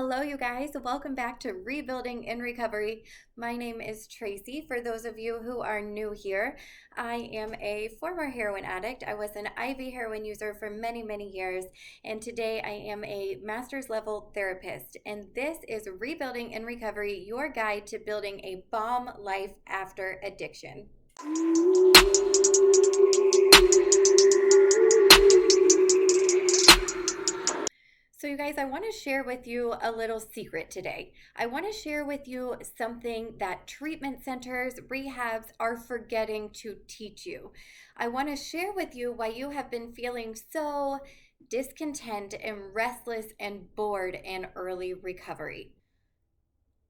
Hello, you guys. Welcome back to Rebuilding in Recovery. My name is Tracy. For those of you who are new here, I am a former heroin addict. I was an IV heroin user for many, many years, and today I am a master's level therapist. And this is Rebuilding in Recovery, your guide to building a bomb life after addiction. So you guys, I want to share with you a little secret today. I want to share with you something that treatment centers, rehabs are forgetting to teach you. I want to share with you why you have been feeling so discontent and restless and bored in early recovery.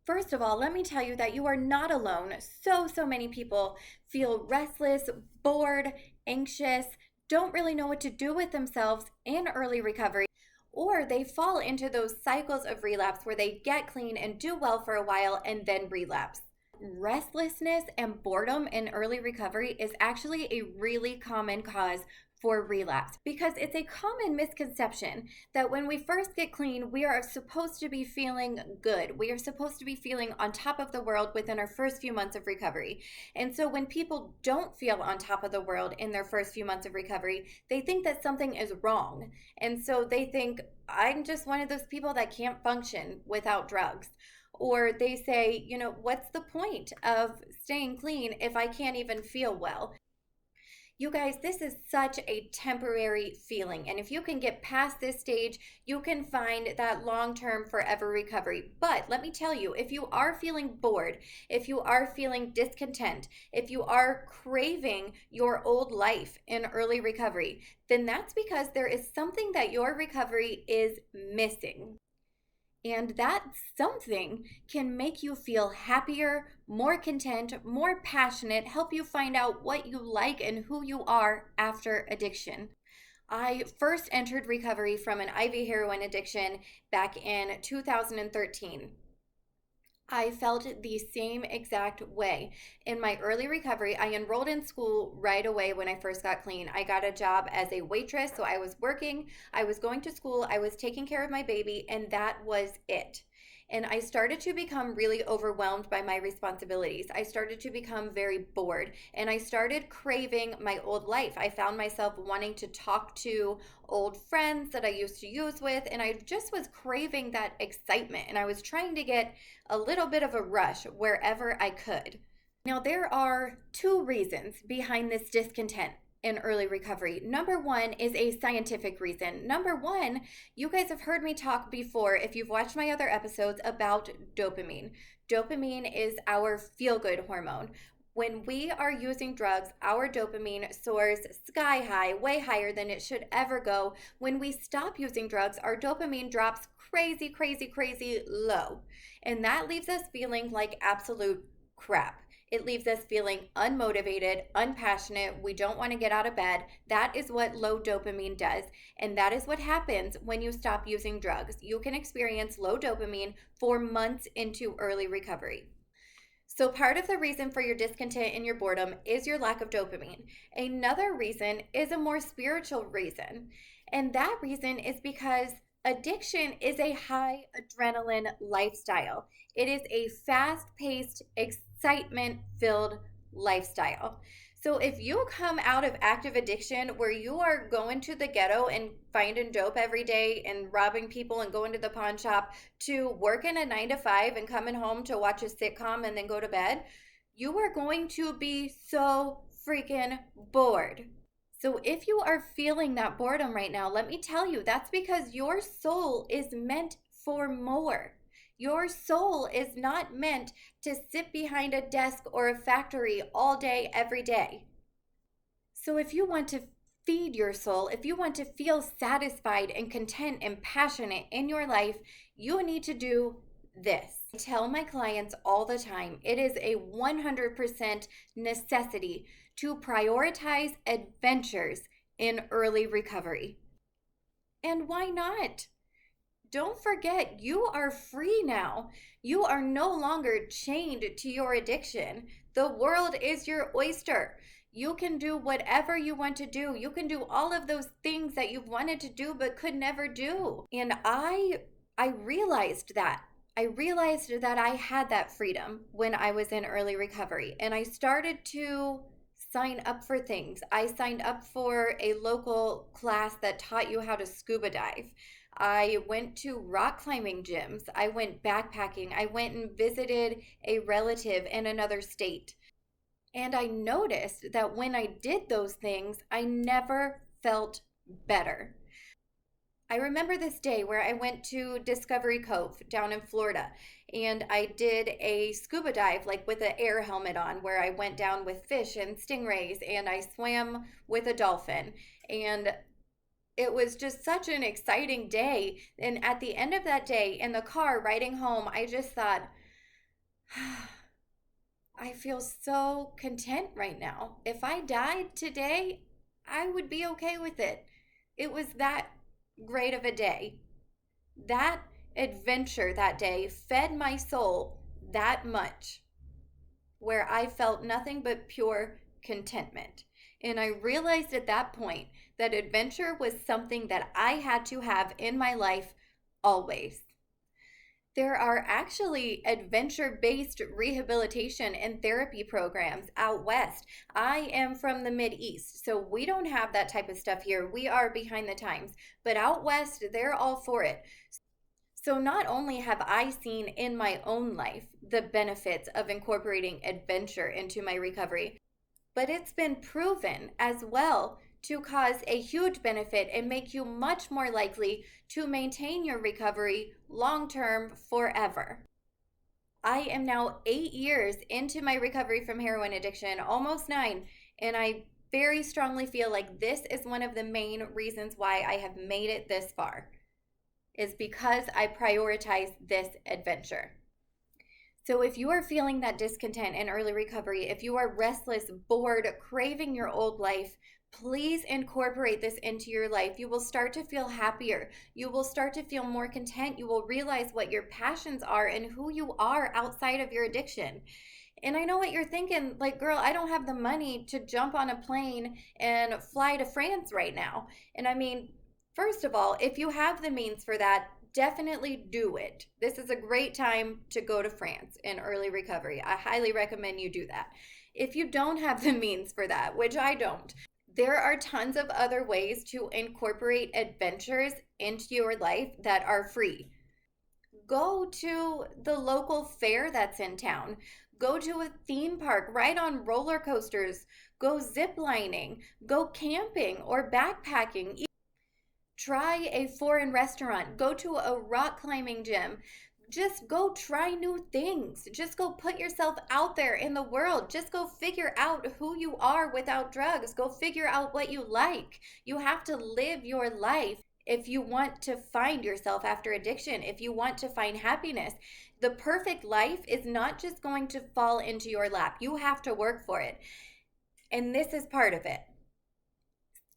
First of all, let me tell you that you are not alone. So many people feel restless, bored, anxious, don't really know what to do with themselves in early recovery, or they fall into those cycles of relapse where they get clean and do well for a while and then relapse. Restlessness and boredom in early recovery is actually a really common cause for relapse because it's a common misconception that when we first get clean, we are supposed to be feeling good. We are supposed to be feeling on top of the world within our first few months of recovery. And so when people don't feel on top of the world in their first few months of recovery, they think that something is wrong. And so they think, I'm just one of those people that can't function without drugs. Or they say, what's the point of staying clean if I can't even feel well? You guys, this is such a temporary feeling. And if you can get past this stage, you can find that long-term forever recovery. But let me tell you, if you are feeling bored, if you are feeling discontent, if you are craving your old life in early recovery, then that's because there is something that your recovery is missing. And that something can make you feel happier, more content, more passionate, help you find out what you like and who you are after addiction. I first entered recovery from an IV heroin addiction back in 2013. I felt the same exact way. In my early recovery, I enrolled in school right away when I first got clean. I got a job as a waitress, so I was working, I was going to school, I was taking care of my baby, and that was it. And I started to become really overwhelmed by my responsibilities. I started to become very bored and I started craving my old life. I found myself wanting to talk to old friends that I used to use with, and I just was craving that excitement. And I was trying to get a little bit of a rush wherever I could. Now, there are two reasons behind this discontent in early recovery. Number one is a scientific reason. Number one, you guys have heard me talk before, if you've watched my other episodes, about dopamine. Dopamine is our feel-good hormone. When we are using drugs, our dopamine soars sky high, way higher than it should ever go. When we stop using drugs, our dopamine drops crazy, crazy, crazy low. And that leaves us feeling like absolute crap. It leaves us feeling unmotivated, unpassionate. We don't want to get out of bed. That is what low dopamine does. And that is what happens when you stop using drugs. You can experience low dopamine for months into early recovery. So part of the reason for your discontent and your boredom is your lack of dopamine. Another reason is a more spiritual reason. And that reason is because addiction is a high adrenaline lifestyle. It is a fast-paced, excitement-filled lifestyle. So if you come out of active addiction where you are going to the ghetto and finding dope every day and robbing people and going to the pawn shop to working a 9 to 5 and coming home to watch a sitcom and then go to bed, you are going to be so freaking bored. So if you are feeling that boredom right now, let me tell you, that's because your soul is meant for more. Your soul is not meant to sit behind a desk or a factory all day, every day. So if you want to feed your soul, if you want to feel satisfied and content and passionate in your life, you need to do this. I tell my clients all the time, it is a 100% necessity to prioritize adventures in early recovery. And why not? Don't forget, you are free now. You are no longer chained to your addiction. The world is your oyster. You can do whatever you want to do. You can do all of those things that you've wanted to do but could never do. And I I realized that. I realized that I had that freedom when I was in early recovery, and I started to sign up for things. I signed up for a local class that taught you how to scuba dive. I went to rock climbing gyms. I went backpacking. I went and visited a relative in another state. And I noticed that when I did those things, I never felt better. I remember this day where I went to Discovery Cove down in Florida and I did a scuba dive, like with an air helmet on, where I went down with fish and stingrays and I swam with a dolphin. And it was just such an exciting day. And at the end of that day in the car riding home, I just thought, I feel so content right now. If I died today, I would be okay with it. It was that great of a day. That adventure that day fed my soul that much, where I felt nothing but pure contentment. And I realized at that point that adventure was something that I had to have in my life always. There are actually adventure based rehabilitation and therapy programs out west. I am from the Mid East, so we don't have that type of stuff here. We are behind the times. But out west, they're all for it. So not only have I seen in my own life the benefits of incorporating adventure into my recovery, but it's been proven as well to cause a huge benefit and make you much more likely to maintain your recovery long term forever. I am now 8 years into my recovery from heroin addiction, almost 9, and I very strongly feel like this is one of the main reasons why I have made it this far, is because I prioritize this adventure. So if you are feeling that discontent in early recovery, if you are restless, bored, craving your old life, please incorporate this into your life. You will start to feel happier. You will start to feel more content. You will realize what your passions are and who you are outside of your addiction. And I know what you're thinking, like, girl, I don't have the money to jump on a plane and fly to France right now. And I mean, first of all, if you have the means for that, definitely do it. This is a great time to go to France in early recovery. I highly recommend you do that. If you don't have the means for that, which I don't, there are tons of other ways to incorporate adventures into your life that are free. Go to the local fair that's in town. Go to a theme park, ride on roller coasters, go ziplining, go camping or backpacking. Try a foreign restaurant, go to a rock climbing gym. Just go try new things. Just go put yourself out there in the world. Just go figure out who you are without drugs. Go figure out what you like. You have to live your life if you want to find yourself after addiction, if you want to find happiness. The perfect life is not just going to fall into your lap. You have to work for it. And this is part of it.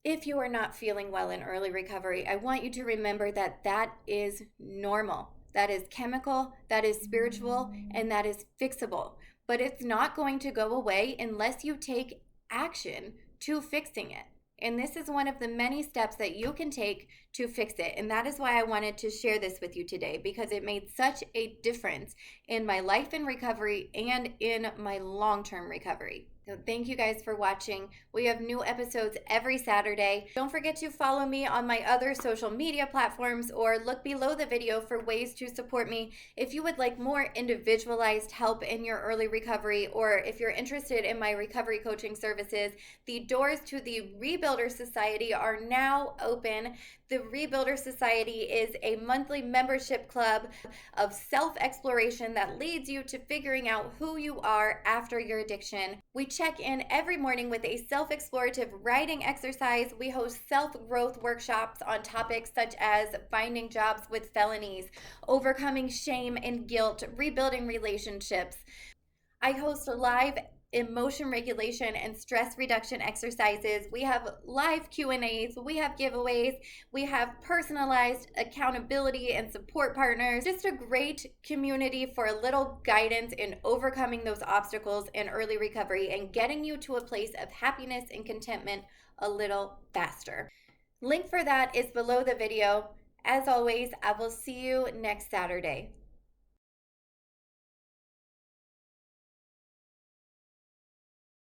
If you are not feeling well in early recovery, I want you to remember that that is normal. That is chemical, that is spiritual, and that is fixable. But it's not going to go away unless you take action to fixing it. And this is one of the many steps that you can take to fix it. And that is why I wanted to share this with you today, because it made such a difference in my life in recovery and in my long-term recovery. So thank you guys for watching. We have new episodes every Saturday. Don't forget to follow me on my other social media platforms or look below the video for ways to support me. If you would like more individualized help in your early recovery, or if you're interested in my recovery coaching services, the doors to the Rebuilder Society are now open. The Rebuilder Society is a monthly membership club of self-exploration that leads you to figuring out who you are after your addiction. We check in every morning with a self-explorative writing exercise. We host self-growth workshops on topics such as finding jobs with felonies, overcoming shame and guilt, rebuilding relationships. I host live emotion regulation and stress reduction exercises. We have live Q&As, we have giveaways, we have personalized accountability and support partners. Just a great community for a little guidance in overcoming those obstacles in early recovery and getting you to a place of happiness and contentment a little faster. Link for that is below the video. As always, I will see you next Saturday.